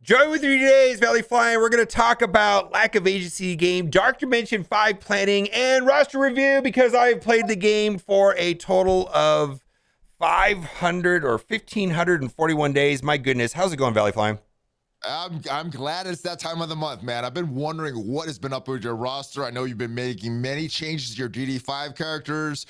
Join with me today is Valley Flying. We're going to talk about lack of agency game, Dark Dimension 5 planning, and roster review because I've played the game for a total of 500 or 1,541 days. My goodness. How's it going, Valley Flying? I'm glad it's that time of the month, man. I've been wondering what has been up with your roster. I know you've been making many changes to your DD5 characters,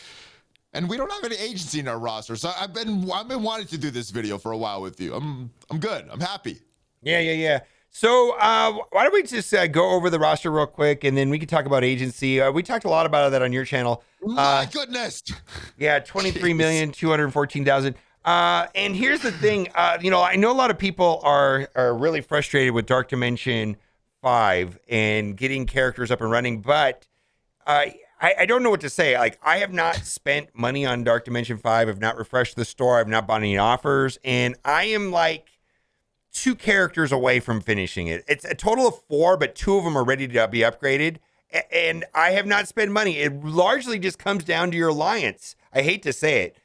and we don't have any agency in our roster. So I've been wanting to do this video for a while with you. I'm good. I'm happy. Yeah. So why don't we just go over the roster real quick, and then we can talk about agency. We talked a lot about that on your channel. My goodness. Yeah, 23,214,000. And here's the thing. I know a lot of people are really frustrated with Dark Dimension 5 and getting characters up and running, but I don't know what to say. Like, I have not spent money on Dark Dimension 5. I've not refreshed the store. I've not bought any offers, and I am like 2 characters away from finishing it. It's a total of 4, but 2 of them are ready to be upgraded. And I have not spent money. It largely just comes down to your alliance. I hate to say it.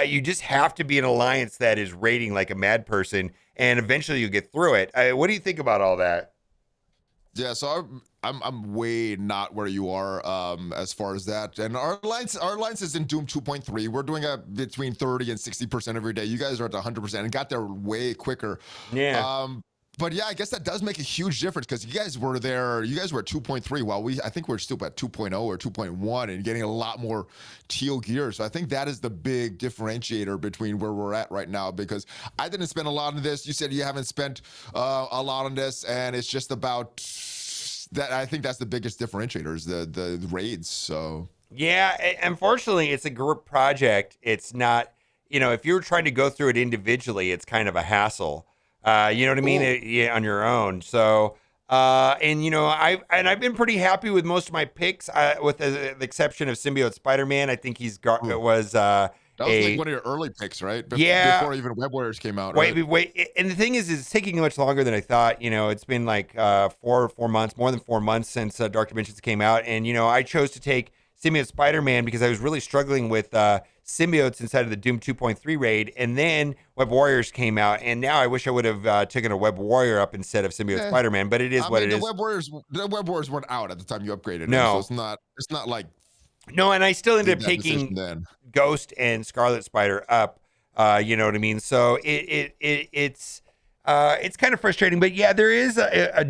You just have to be an alliance that is raiding like a mad person, and eventually you get through it. What do you think about all that? Yeah, so I'm way not where you are as far as that. And our alliance is in Doom 2.3. We're doing between 30 and 60% every day. You guys are at 100% and got there way quicker. Yeah. But yeah, I guess that does make a huge difference because you guys were there. You guys were at 2.3 while I think we're still at 2.0 or 2.1 and getting a lot more teal gear. So I think that is the big differentiator between where we're at right now, because I didn't spend a lot on this. You said you haven't spent a lot on this, and it's just about that. I think that's the biggest differentiator is the raids. So Yeah, unfortunately, it's a group project. It's not, if you're trying to go through it individually, it's kind of a hassle. You know what I mean? Yeah, on your own. So, I've been pretty happy with most of my picks, with the exception of Symbiote Spider-Man. I think it was that was like one of your early picks, right? Yeah. Before even Web Warriors came out. Right? Wait. And the thing is it's taking much longer than I thought. It's been like 4 months, more than 4 months since Dark Dimensions came out. And, I chose to take Symbiote Spider-Man because I was really struggling with symbiotes inside of the Doom 2.3 raid, and then Web Warriors came out, and now I wish I would have taken a Web Warrior up instead of Symbiote Spider-Man, but it is what it is. The Web Warriors weren't out at the time you upgraded no. them, so it's not like... No, and I still ended up taking Ghost and Scarlet Spider up, you know what I mean? So it's kind of frustrating, but yeah, there is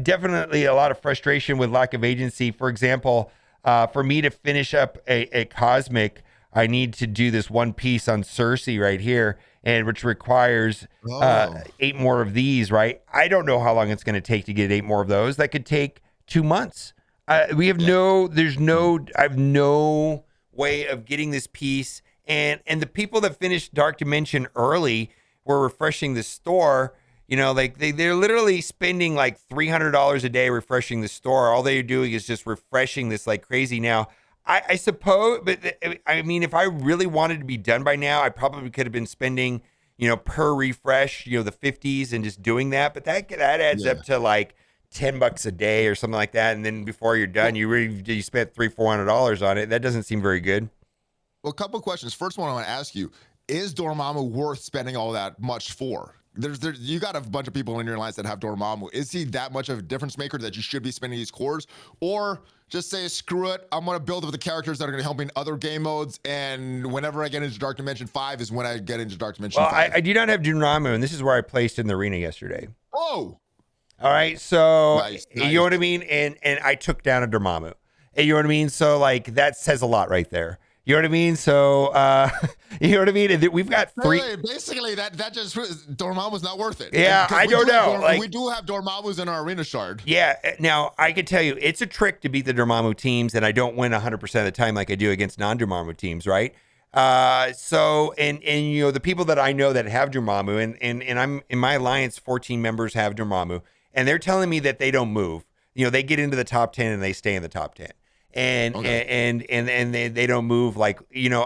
definitely a lot of frustration with lack of agency. For example, for me to finish up a Cosmic, I need to do this one piece on Cersei right here, and which requires 8 more of these, right? I don't know how long it's going to take to get 8 more of those. That could take 2 months. I have no way of getting this piece. And the people that finished Dark Dimension early were refreshing the store. Like they're literally spending like $300 a day refreshing the store. All they're doing is just refreshing this like crazy. Now, I suppose, but I mean, if I really wanted to be done by now, I probably could have been spending, per refresh, the 50s and just doing that. But that adds up to like $10 a day or something like that. And then before you're done, you spent $300-400 on it. That doesn't seem very good. Well, a couple of questions. First one I want to ask you, is Dormammu worth spending all that much for? You got a bunch of people in your alliance that have Dormammu. Is he that much of a difference maker that you should be spending these cores? Or just say, screw it, I'm going to build with the characters that are going to help me in other game modes, and whenever I get into Dark Dimension 5 is when I get into Dark Dimension 5. I do not have Dormammu, and this is where I placed in the arena yesterday. Oh! All right, so nice. You know what I mean? And I took down a Dormammu. You know what I mean? So, like, that says a lot right there. You know what I mean? So, you know what I mean? And we've got 3. Basically, that just Dormammu's not worth it. Yeah, I don't know. We do have Dormammu's in our arena shard. Yeah. Now, I can tell you, it's a trick to beat the Dormammu teams, and I don't win 100% of the time like I do against non-Dormammu teams, right? So, the people that I know that have Dormammu, and I'm in my alliance, 14 members have Dormammu, and they're telling me that they don't move. They get into the top 10 and they stay in the top 10. And they don't move. Like,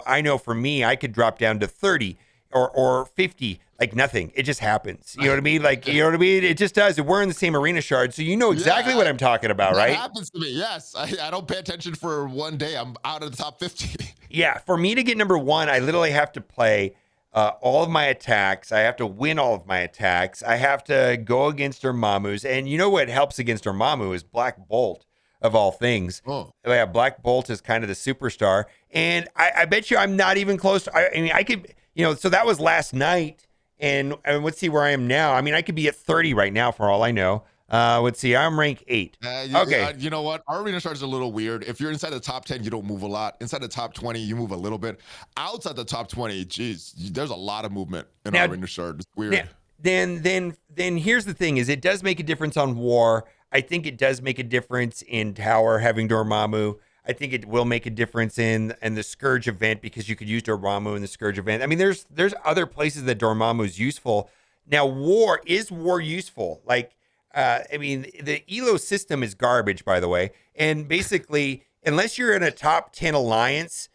I know for me, I could drop down to 30 or 50, like nothing. It just happens. You know what I mean? Like, you know what I mean? It just does. We're in the same arena shard, so you know exactly what I'm talking about, right? That happens to me, yes. I don't pay attention for one day. I'm out of the top 50. Yeah, for me to get number 1, I literally have to play all of my attacks. I have to win all of my attacks. I have to go against dormammus. And you know what helps against dormammu is Black Bolt, of all things. Oh, Yeah, Black Bolt is kind of the superstar. And I bet you I'm not even close to, I mean, I could, so that was last night. And let's see where I am now. I mean, I could be at 30 right now for all I know. Let's see. I'm rank 8. Okay. you know what? Our arena start is a little weird. If you're inside the top 10, you don't move a lot. Inside the top 20, you move a little bit. Outside the top 20, geez, there's a lot of movement in our arena start. It's weird. Then here's the thing: is it does make a difference on war. I think it does make a difference in tower having dormammu. I think it will make a difference in the Scourge event because you could use dormammu in the Scourge event. I mean, there's other places that dormammu is useful. Now, war useful? Like, I mean, the Elo system is garbage, by the way. And basically, unless you're in a top 10 alliance,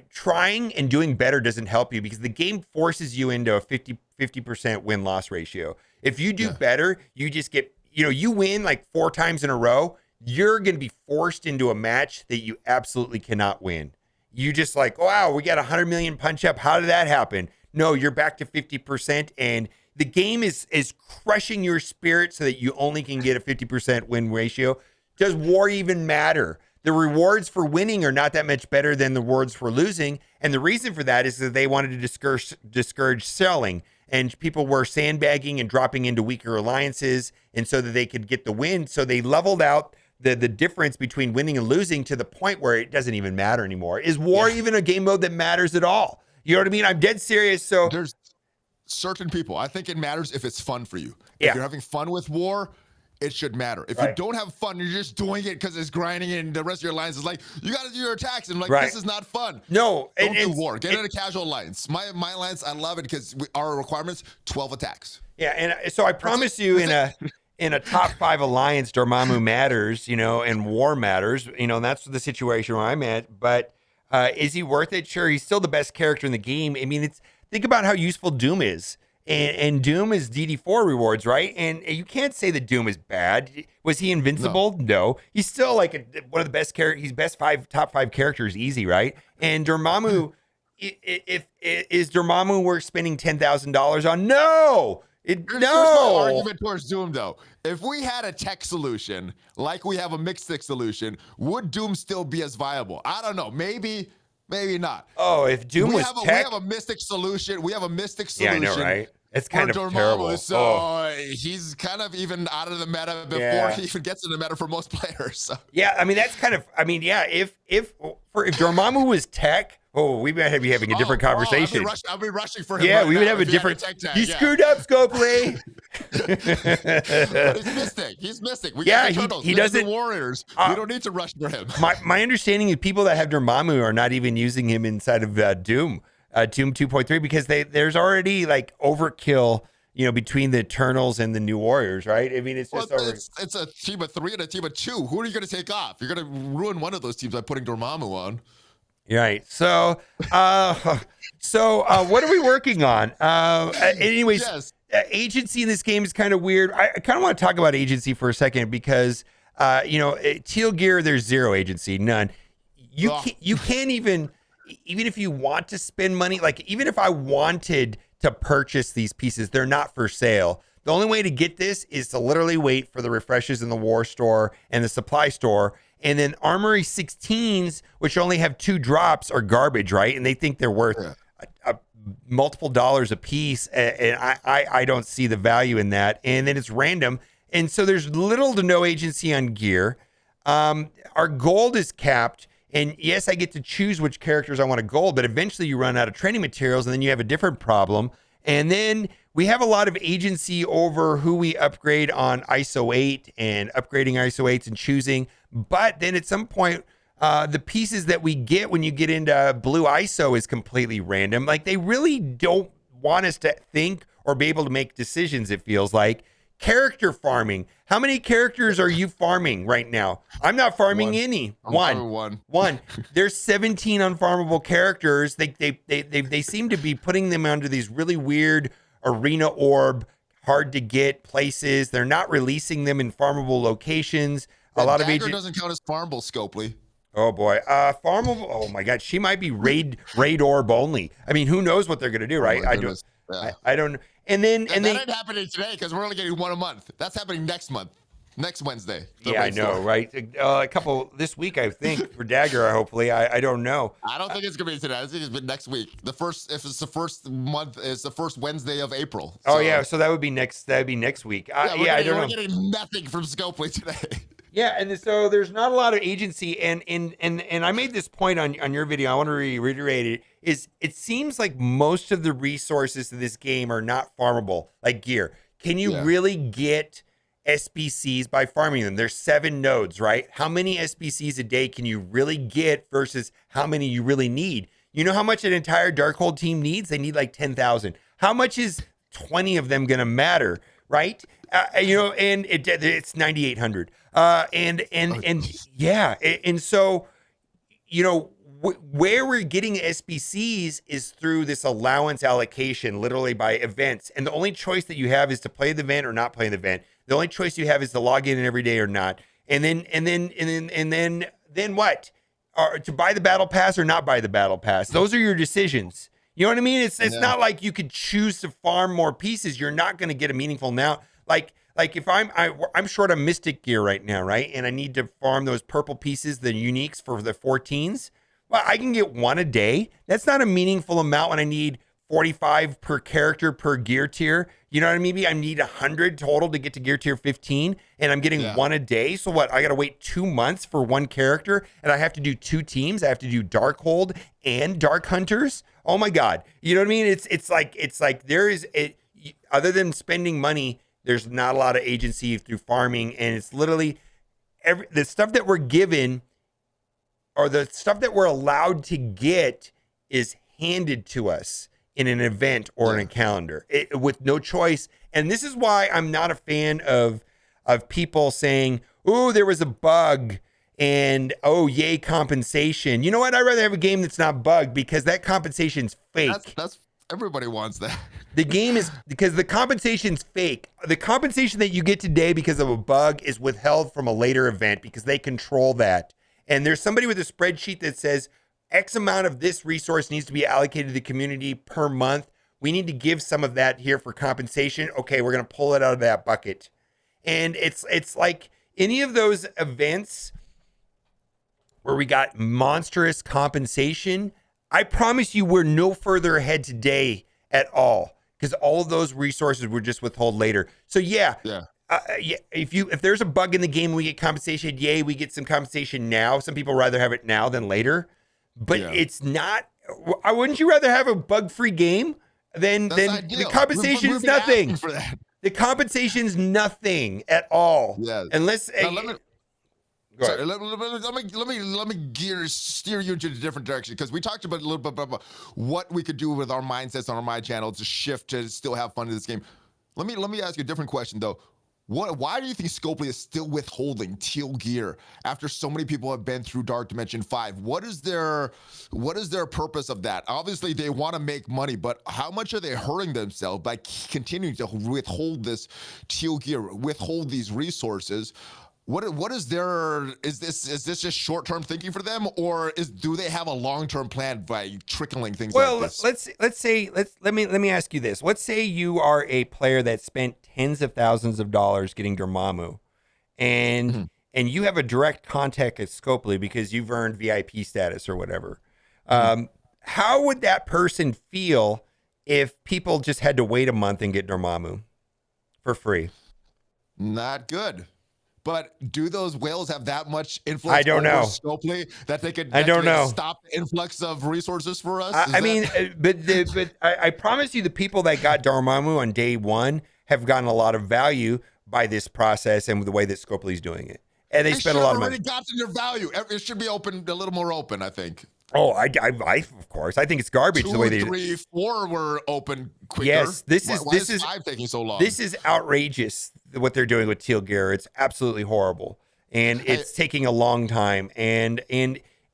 trying and doing better doesn't help you because the game forces you into a 50% win-loss ratio. If you do better, you just get, you win like 4 times in a row, you're going to be forced into a match that you absolutely cannot win. You just like, wow, we got 100 million punch up. How did that happen? No, you're back to 50%, and the game is crushing your spirit so that you only can get a 50% win ratio. Does war even matter? The rewards for winning are not that much better than the rewards for losing. And the reason for that is that they wanted to discourage selling. And people were sandbagging and dropping into weaker alliances, and so that they could get the win. So they leveled out the difference between winning and losing to the point where it doesn't even matter anymore. Is war even a game mode that matters at all? You know what I mean? I'm dead serious. So there's certain people. I think it matters if it's fun for you. Yeah. If you're having fun with war, it should matter. If you don't have fun, you're just doing it because it's grinding and the rest of your alliance is like, you got to do your attacks. And I'm like, this is not fun. No. Don't do war. Get in a casual alliance. My alliance, I love it because our requirements, 12 attacks. Yeah, and so I promise you in a top 5 alliance, dormammu matters, and war matters, and that's the situation where I'm at. But is he worth it? Sure, he's still the best character in the game. I mean, think about how useful Doom is. And Doom is DD4 rewards, right? And you can't say that Doom is bad. Was he invincible? No. He's still like one of the best characters. He's top 5 characters, easy, right? And dormammu, is dormammu worth spending $10,000 on? No. Here's my argument towards Doom, though. If we had a tech solution, like we have a mixed stick solution, would Doom still be as viable? I don't know. Maybe not. Oh, if Doom was tech? We have a mystic solution. We have a mystic solution. Yeah, I know, right? It's kind of dormammu, terrible. So he's kind of even out of the meta before he even gets in the meta for most players. So. Yeah, I mean, that's kind of, if dormammu was tech, we might be having a different conversation. I'll be rushing for him. Yeah, we would have a different. You screwed up, Scopely. But he's mystic. We got the turtles. He doesn't. Warriors. We don't need to rush for him. My understanding is people that have dormammu are not even using him inside of Doom 2.3 because there's already like overkill. Between the Eternals and the New Warriors, right? I mean, it's just it's a team of 3 and a team of 2. Who are you going to take off? You're going to ruin one of those teams by putting dormammu on. Right. So, what are we working on? Anyways, agency in this game is kind of weird. I kind of want to talk about agency for a second because, teal gear, there's 0 agency, none. You can't even if you want to spend money, like even if I wanted to purchase these pieces, they're not for sale. The only way to get this is to literally wait for the refreshes in the war store and the supply store. And then Armory 16s, which only have 2 drops, are garbage, right? And they think they're worth multiple dollars a piece. And I don't see the value in that. And then it's random. And so there's little to no agency on gear. Our gold is capped. And yes, I get to choose which characters I want to gold, but eventually you run out of training materials and then you have a different problem. And then we have a lot of agency over who we upgrade on ISO 8 and upgrading ISO 8s and choosing. But then at some point, the pieces that we get when you get into blue ISO is completely random. Like they really don't want us to think or be able to make decisions, it feels like. Character farming. How many characters are you farming right now? I'm not farming any. One. There's 17 unfarmable characters. They seem to be putting them under these really weird arena orb, hard to get places. They're not releasing them in farmable locations. A lot of Dagger doesn't count as farmable, Scopely. Oh boy, farmable. Oh my God, she might be raid orb only. I mean, who knows what they're gonna do, Oh right? my goodness. Yeah. I don't. And then That ain't happening today because we're only getting one a month. That's happening next month, next Wednesday. The yeah, I raid store. know, right? A couple this week, I think, for Dagger. Hopefully, I don't know. I don't think it's gonna be today. I think it's been next week. The first, if it's the first month, it's the first Wednesday of April. Oh So, yeah, so that would be next. That would be next week. yeah, I don't we're know. getting nothing from Scopely today. Yeah, and so there's not a lot of agency, and I made this point on your video. I want to reiterate it. Is it seems like most of the resources to this game are not farmable, like gear. Can you Yeah. really get SBCs by farming them? There's 7 nodes, right? How many SBCs a day can you really get versus how many you really need? You know how much an entire Darkhold team needs? They need like 10,000. How much is 20 of them gonna matter, right? And it's 9,800. Yeah, and so where we're getting SBCs is through this allowance allocation, literally by events, and the only choice that you have is to play the event or not play the event. The only choice you have is to log in every day or not, and then what? Or to buy the battle pass or not buy the battle pass. Those are your decisions. You know what I mean? It's not like you could choose to farm more pieces. You're not going to get a meaningful amount. Like if I'm short on Mystic gear right now, right? And I need to farm those purple pieces, the uniques for the 14s. Well, I can get 1 a day. That's not a meaningful amount when I need 45 per character per gear tier. You know what I mean? Maybe I need 100 total to get to gear tier 15, and I'm getting 1 a day. So what? I got to wait 2 months for 1 character, and I have to do 2 teams. I have to do Darkhold and Dark Hunters. Oh my God! You know what I mean? It's like there is other than spending money, there's not a lot of agency through farming, and it's literally the stuff that we're given or the stuff that we're allowed to get is handed to us in an event or in a calendar with no choice. And this is why I'm not a fan of people saying, "Oh, there was a bug," and "Oh, yay, compensation." You know what? I'd rather have a game that's not bugged because that compensation's fake. That's everybody wants that. The game is because the compensation's fake. The compensation that you get today because of a bug is withheld from a later event because they control that. And there's somebody with a spreadsheet that says X amount of this resource needs to be allocated to the community per month. We need to give some of that here for compensation. Okay, we're going to pull it out of that bucket. And it's like any of those events where we got monstrous compensation, I promise you we're no further ahead today at all because all of those resources were just withheld later. So yeah. If there's a bug in the game and we get compensation, yay, we get some compensation now. Some people rather have it now than later, but it's not. Wouldn't you rather have a bug-free game than the compensation is nothing? For that. The compensation's nothing at all. Yeah. Unless let me steer you into a different direction because we talked about a little bit about what we could do with our mindsets on my channel to shift to still have fun in this game. Let me ask you a different question though. Why do you think Scopely is still withholding teal gear after so many people have been through Dark Dimension 5? What is their purpose of that? Obviously, they want to make money, but how much are they hurting themselves by continuing to withhold this teal gear, withhold these resources? What is their is this just short-term thinking for them, or do they have a long-term plan by trickling things like this? Let me ask you this. Let's say you are a player that spent tens of thousands of dollars getting dormammu, and you have a direct contact at Scopely because you've earned VIP status or whatever. How would that person feel if people just had to wait a month and get dormammu for free? Not good. But do those whales have that much influence? I don't know. Scopely that they could. I don't know. Stop the influx of resources for us. I promise you, the people that got dormammu on day 1 have gotten a lot of value by this process and the way that Scopely's doing it, and they spent a lot of money. Already gotten their value. It should be open a little more open, I think. Oh, I of course. I think it's garbage 2, the way they 3, 4 were open quicker. Yes, this is 5 taking so long? This is outrageous what they're doing with teal gear. It's absolutely horrible, and it's taking a long time. And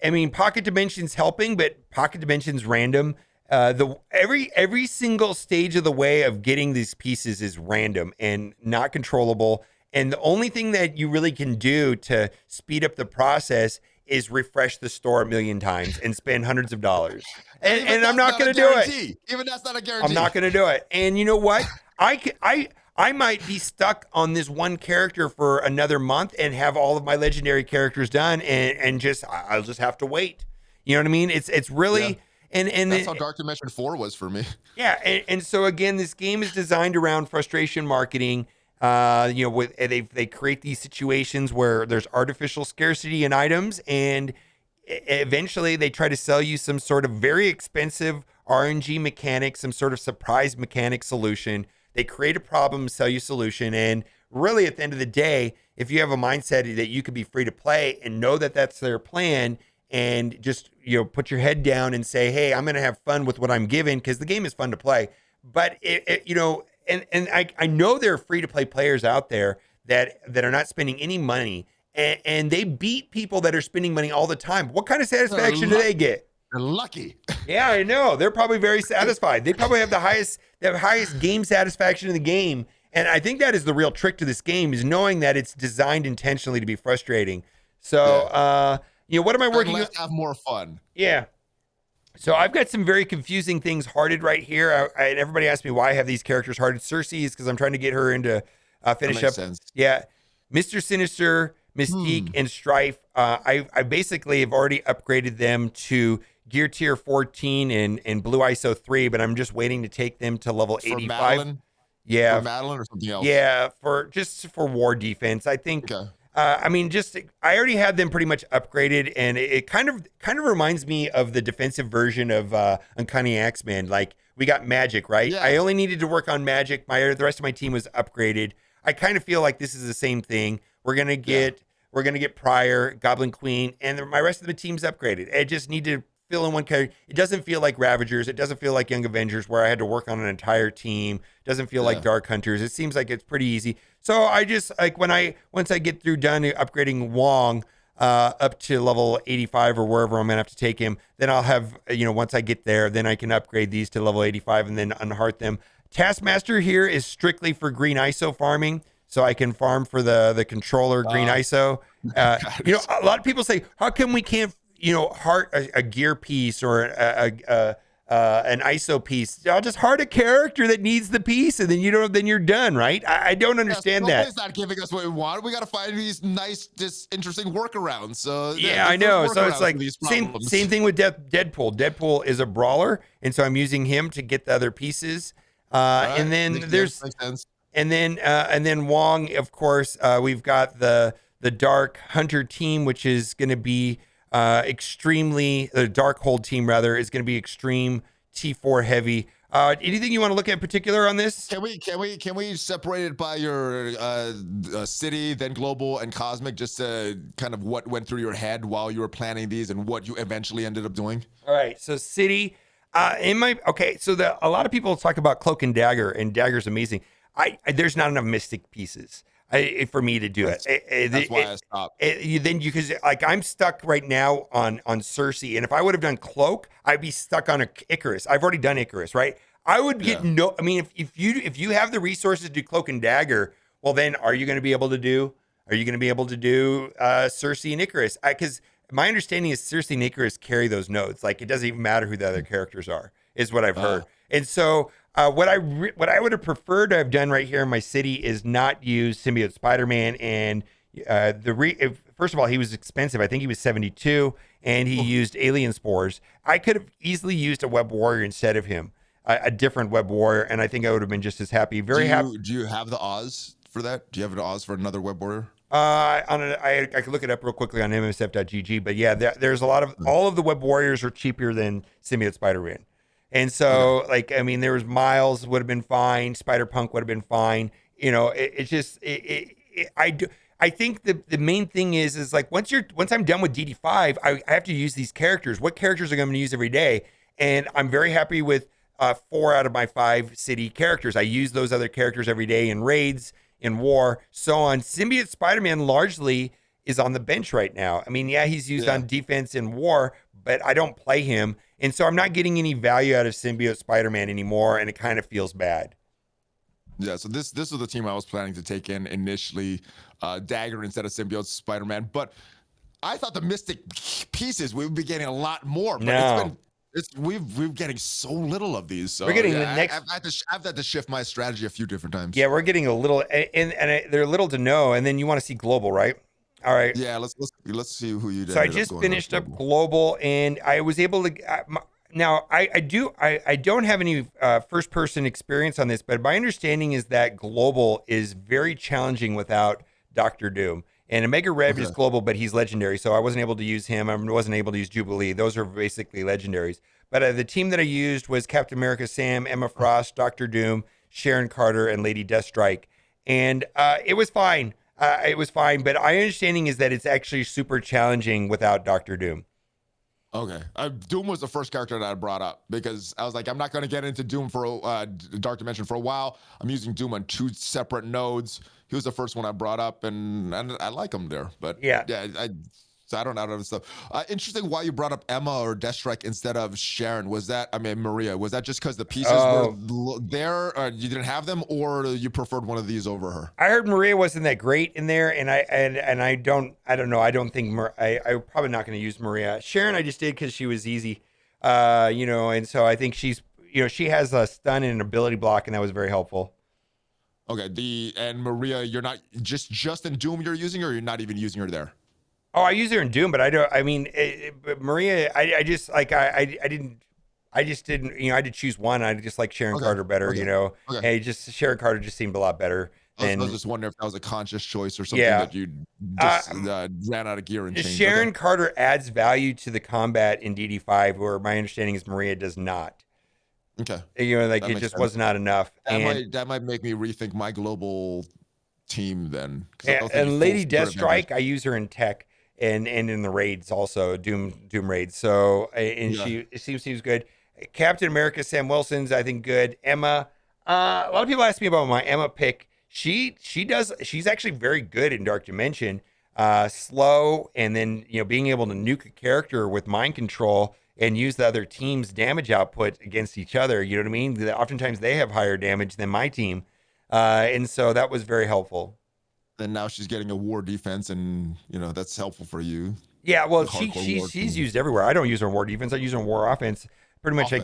I mean, Pocket Dimension's helping, but Pocket Dimension's random. Every single stage of the way of getting these pieces is random and not controllable. And the only thing that you really can do to speed up the process is refresh the store a million times and spend hundreds of dollars. And I'm that's not going a to do it. guarantee. Even that's not a guarantee. I'm not going to do it. And you know what? I might be stuck on this one character for another month and have all of my legendary characters done, and just I'll just have to wait. You know what I mean? It's really and that's how Dark Dimension 4 was for me. Yeah, and so again, this game is designed around frustration marketing. With they create these situations where there's artificial scarcity in items, and eventually they try to sell you some sort of very expensive RNG mechanic, some sort of surprise mechanic solution. They create a problem, sell you a solution, and really at the end of the day, if you have a mindset that you could be free to play and know that that's their plan, and just put your head down and say, hey, I'm going to have fun with what I'm given, because the game is fun to play. But I know there are free to play players out there that are not spending any money, and they beat people that are spending money all the time. What kind of satisfaction do they get? They're lucky. Yeah, I know. They're probably very satisfied. They probably have the highest game satisfaction in the game. And I think that is the real trick to this game, is knowing that it's designed intentionally to be frustrating. So, what am I working on? Let's have more fun. Yeah. So I've got some very confusing things hearted right here. And everybody asks me why I have these characters hearted. Cersei is because I'm trying to get her into finish up. Sense. Yeah. Mr. Sinister, Mystique, and Strife. I basically have already upgraded them to Gear Tier 14 and Blue ISO 3, but I'm just waiting to take them to level 85. Madeline? Yeah. For Madeline or something else? Yeah, for war defense. I think I already had them pretty much upgraded, and it kind of reminds me of the defensive version of Uncanny X-Men. Like, we got magic, right? Yeah. I only needed to work on magic. The rest of my team was upgraded. I kind of feel like this is the same thing. We're gonna get Pryor, Goblin Queen, and my rest of the team's upgraded. I just need to fill in one character. It doesn't feel like Ravagers. It doesn't feel like Young Avengers, where I had to work on an entire team. It doesn't feel like Dark Hunters. It seems like it's pretty easy. So I just once I get through done upgrading Wong up to level 85 or wherever I'm gonna have to take him, then I'll have once I get there, then I can upgrade these to level 85 and then unheart them. Taskmaster here is strictly for green ISO farming, so I can farm for the controller green ISO. A lot of people say, how come we can't heart a gear piece or an ISO piece? I'll just heart a character that needs the piece, and then you're done, right? I don't understand that. It's not giving us what we want. We got to find these nice, just interesting workarounds. So yeah, I know. So it's like same thing with Deadpool. Deadpool is a brawler, and so I'm using him to get the other pieces. And then makes sense. And then Wong, of course, we've got the Dark Hunter team, which is going to be the Darkhold team rather is going to be extreme T4 heavy. Anything you want to look at in particular on this? Can we separate it by your city, then global and cosmic, just to kind of what went through your head while you were planning these and what you eventually ended up doing? All right, so city. So a lot of people talk about Cloak and Dagger's amazing. There's not enough mystic pieces for me to do it. That's why I stopped. Because I'm stuck right now on Cersei, and if I would have done Cloak, I'd be stuck on Icarus. I've already done Icarus, right? I would get no. I mean, if you have the resources to do Cloak and Dagger, well, then are you going to be able to do Cersei and Icarus? Because my understanding is Cersei and Icarus carry those nodes. Like, it doesn't even matter who the other characters are, is what I've heard. And so what I would have preferred to have done right here in my city is not use Symbiote Spider-Man. And first of all, he was expensive. I think he was 72, and he used alien spores. I could have easily used a Web Warrior instead of him, a different Web Warrior, and I think I would have been just as happy. Happy. Do you have the Oz for that? Do you have an Oz for another Web Warrior? I could look it up real quickly on MSF.gg, but yeah, there's a lot of all of the Web Warriors are cheaper than Symbiote Spider-Man. And so, there was Miles would have been fine. Spider-Punk would have been fine. I think the main thing is like once I'm done with DD5, I have to use these characters. What characters are going to use every day? And I'm very happy with 4 out of my 5 city characters. I use those other characters every day in raids, in war, so on. Symbiote Spider-Man largely is on the bench right now. I mean, yeah, he's used on defense in war, but I don't play him. And so I'm not getting any value out of Symbiote Spider-Man anymore, and it kind of feels bad. Yeah, so this was the team I was planning to take in initially, Dagger instead of Symbiote Spider-Man. But I thought the Mystic pieces we would be getting a lot more, but No. we're getting so little of these. So We're getting the yeah, next. I've had to shift my strategy a few different times. Yeah, we're getting a little, they're little to no, and then you want to see global, right? All right. Yeah, let's see who you So I ended up just going with. finished up global, and I was able to. Now I don't have any first person experience on this, but my understanding is that global is very challenging without Doctor Doom. And Omega Rev Okay. is global, but he's legendary, so I wasn't able to use him. I wasn't able to use Jubilee. Those are basically legendaries. But the team that I used was Captain America Sam, Emma Frost, Doctor Doom, Sharon Carter, and Lady Deathstrike, and it was fine. It was fine, but my understanding is that it's actually super challenging without Doctor Doom. Okay. Doom was the first character that I brought up because I was like, I'm not going to get into Doom for Dark Dimension for a while. I'm using Doom on 2 separate nodes. He was the first one I brought up, and I like him there. But Yeah. so I don't know other stuff. Interesting why you brought up Emma or Deathstrike instead of Sharon. Maria? Was that just because the pieces were there, or you didn't have them, or you preferred one of these over her? I heard Maria wasn't that great in there, and I don't know. I don't think I'm probably not going to use Maria. Sharon, I just did because she was easy, and so I think she's, she has a stun and an ability block, and that was very helpful. Okay. And Maria, you're not just in Doom you're using, or you're not even using her there? Oh, I use her in Doom, but I don't. I mean, but Maria, I just like I didn't. I just didn't. I had to choose one. I just like Sharon Carter better. Okay. Hey, just Sharon Carter just seemed a lot better. I was just wondering if that was a conscious choice or something Yeah. that you just ran out of gear and changed. Sharon Carter adds value to the combat in DD5, where my understanding is Maria does not. Okay. Like it just was not enough. That might make me rethink my global team then. And Lady Deathstrike, I use her in tech and in the raids also, Doom raids. So she seems good. Captain America Sam Wilson's I think good. Emma, a lot of people ask me about my Emma pick. She's actually very good in Dark Dimension. Slow, and then being able to nuke a character with mind control and use the other team's damage output against each other. You know what I mean? Oftentimes they have higher damage than my team, and so that was very helpful. And now she's getting a war defense, and that's helpful for you. Yeah, well, she's used everywhere. I don't use her in war defense. I use her in war offense. Pretty much, I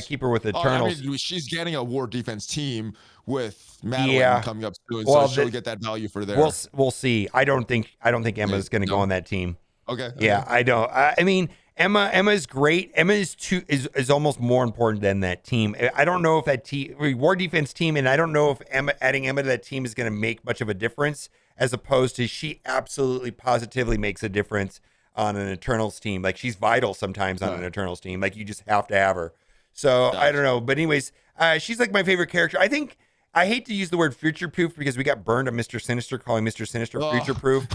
keep her with Eternals. She's getting a war defense team with Madeline coming up soon, so she'll get that value for there. We'll see. I don't think Emma's going to go on that team. Okay. Yeah, I don't. I mean, Emma is great. Emma is almost more important than that team. I don't know if that team, war defense team, and I don't know if adding Emma to that team is going to make much of a difference, as opposed to she absolutely positively makes a difference on an Eternals team. Like she's vital sometimes on an Eternals team. Like you just have to have her. So I don't know. But anyways, she's like my favorite character. I hate to use the word future proof because we got burned on Mr. Sinister calling Mr. Sinister future proof.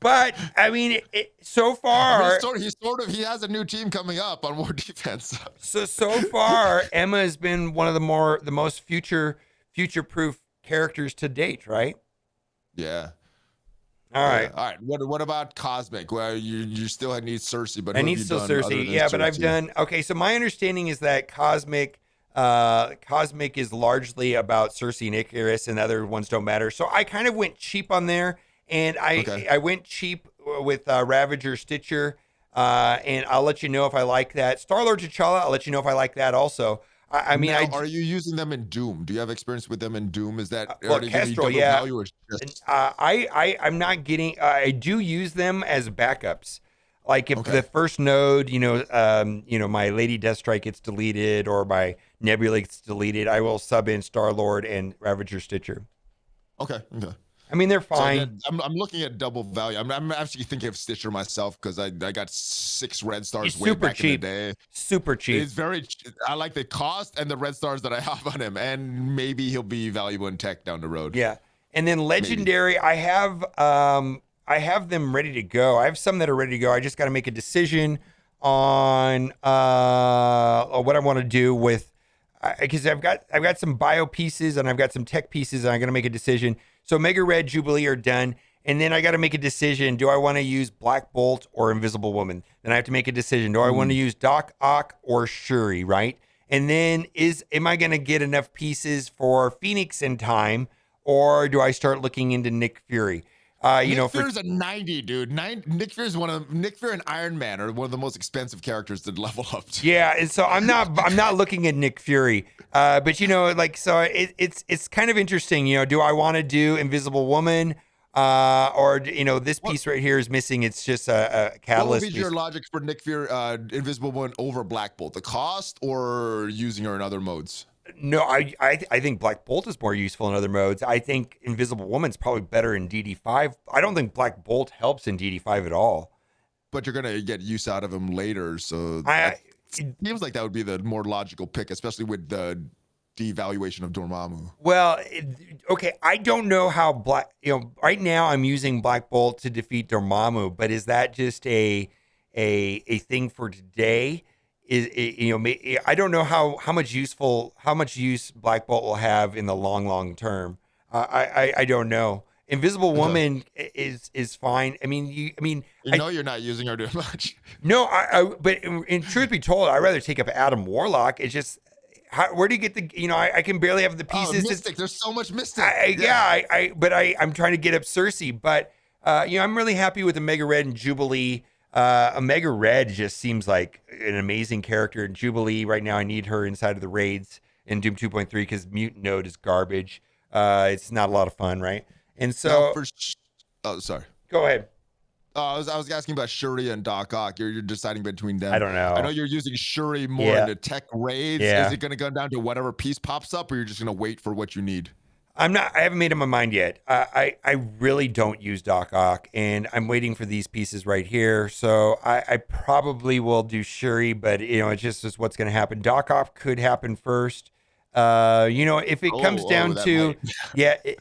But I mean, so far, he has a new team coming up on war defense. So far, Emma has been one of the most future proof characters to date, right? Yeah. All right. All right. What about Cosmic? Well, you still need Cersei, but I need still Cersei. Yeah, but I've done okay. So my understanding is that Cosmic is largely about Cersei and Icarus, and the other ones don't matter. So I kind of went cheap on there, and I went cheap with Ravager Stitcher, and I'll let you know if I like that. Star-Lord T'Challa, I'll let you know if I like that also. I mean, are you using them in Doom? Do you have experience with them in Doom? Is that Kestrel? Yeah. I'm not getting. I do use them as backups. Like if the first node, my Lady Deathstrike gets deleted or my Nebula gets deleted, I will sub in Star-Lord and Ravager Stitcher. Okay. I mean, they're fine. So I'm looking at double value. I'm actually thinking of Stitcher myself because I got 6 red stars way back in the day. Super cheap. It's very. I like the cost and the red stars that I have on him, and maybe he'll be valuable in tech down the road. Yeah, and then legendary, maybe. I have them ready to go. I have some that are ready to go. I just got to make a decision on what I want to do with, because I've got some bio pieces and I've got some tech pieces, and I'm gonna make a decision. So Mega Red, Jubilee are done. And then I got to make a decision. Do I want to use Black Bolt or Invisible Woman? Then I have to make a decision. Do I want to use Doc Ock or Shuri, right? And then am I going to get enough pieces for Phoenix in time, or do I start looking into Nick Fury? Nick For Fury's a 90, dude. Nick Fury's Nick Fury and Iron Man are one of the most expensive characters to level up to. yeah, and so I'm not looking at Nick Fury, but it's kind of interesting. Do I want to do Invisible Woman, or this piece right here is missing? It's just a What would catalyst be piece. your logic for Nick Fury, Invisible Woman over Black Bolt? The cost or using her in other modes? No, I think Black Bolt is more useful in other modes. I think Invisible Woman's probably better in DD5. I don't think Black Bolt helps in DD5 at all. But you're gonna get use out of him later, so I seems like that would be the more logical pick, especially with the devaluation of Dormammu. Well, okay, I don't know how right now I'm using Black Bolt to defeat Dormammu, but is that just a thing for today? I don't know how much use Black Bolt will have in the long term. I don't know. Invisible Woman is fine. I mean, you're not using her too much. no, but in truth be told, I'd rather take up Adam Warlock. It's just, where do you get the? I can barely have the pieces. Mystic. There's so much Mystic. I'm trying to get up Cersei, but I'm really happy with Omega Red and Jubilee. Omega Red just seems like an amazing character. And Jubilee right now, I need her inside of the raids in Doom 2.3 because Mutant Node is garbage. It's not a lot of fun, right? And so, sorry. Go ahead. I was asking about Shuri and Doc Ock. You're deciding between them. I don't know. I know you're using Shuri more in the tech raids. Yeah. Is it going to go down to whatever piece pops up, or you're just going to wait for what you need? I haven't made up my mind yet. I really don't use Doc Ock, and I'm waiting for these pieces right here. So I probably will do Shuri, but it's just what's going to happen. Doc Ock could happen first. If it comes down to,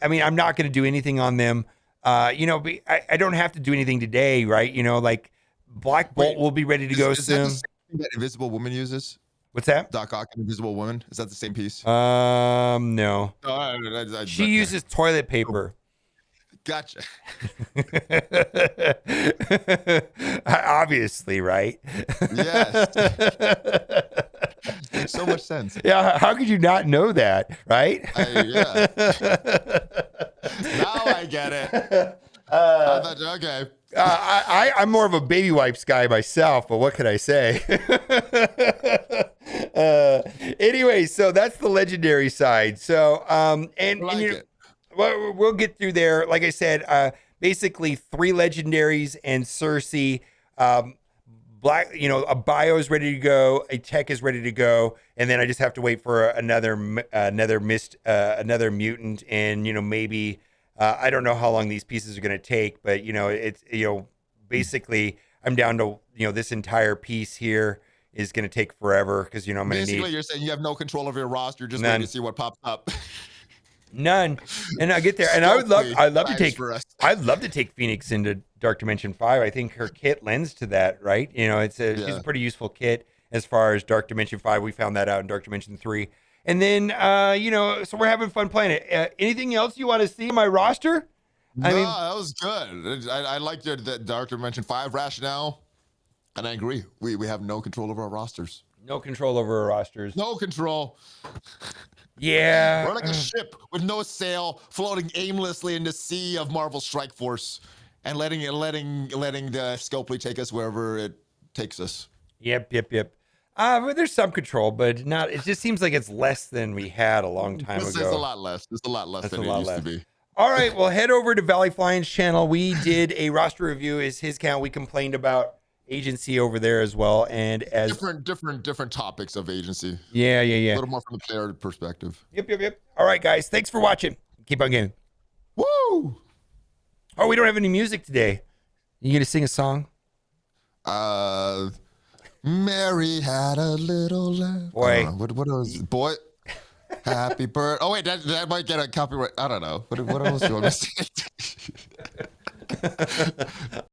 I'm not going to do anything on them. I don't have to do anything today, right? Like Black Bolt will be ready to go soon. That the same thing that Invisible Woman uses? What's that? Doc Ock and Invisible Woman? Is that the same piece? No. She uses toilet paper. Gotcha. Obviously, right? Yes. Makes so much sense. Yeah, how could you not know that, right? Yeah. Now I get it. Okay. I'm more of a baby wipes guy myself, but what can I say? Anyway, so that's the legendary side. So, we'll get through there. Like I said, basically 3 legendaries and Cersei. A bio is ready to go, a tech is ready to go, and then I just have to wait for another mutant, and maybe I don't know how long these pieces are going to take, but it's basically I'm down to this entire piece here is going to take forever because I'm going to need. Basically, you're saying you have no control over your roster, you're just waiting to see what pops up. None, and I get there, and I'd love to take Phoenix into Dark Dimension 5. I think her kit lends to that, right? She's a pretty useful kit as far as Dark Dimension 5. We found that out in Dark Dimension 3, and then so we're having fun playing it. Anything else you want to see in my roster? That was good. I liked the Dark Dimension 5 rationale, and I agree. We have no control over our rosters. No control over our rosters. No control. Yeah. We're like a ship with no sail, floating aimlessly in the sea of Marvel Strike Force, and letting the Scopely take us wherever it takes us. Yep. But there's some control, but not. It just seems like it's less than we had a long time ago. It's a lot less. It's a lot less than it used to be. All right, well, head over to Valley Flying's channel. We did a roster review. Is his count? We complained about agency over there as well, and as different topics of agency. Yeah. A little more from the player perspective. Yep. All right, guys, thanks for watching. Keep on gaming. Woo! Oh, we don't have any music today. You gonna sing a song? Mary had a little lamb. Boy, what was it? Boy? Happy birthday. Oh wait, that might get a copyright. I don't know. What else do you want to say?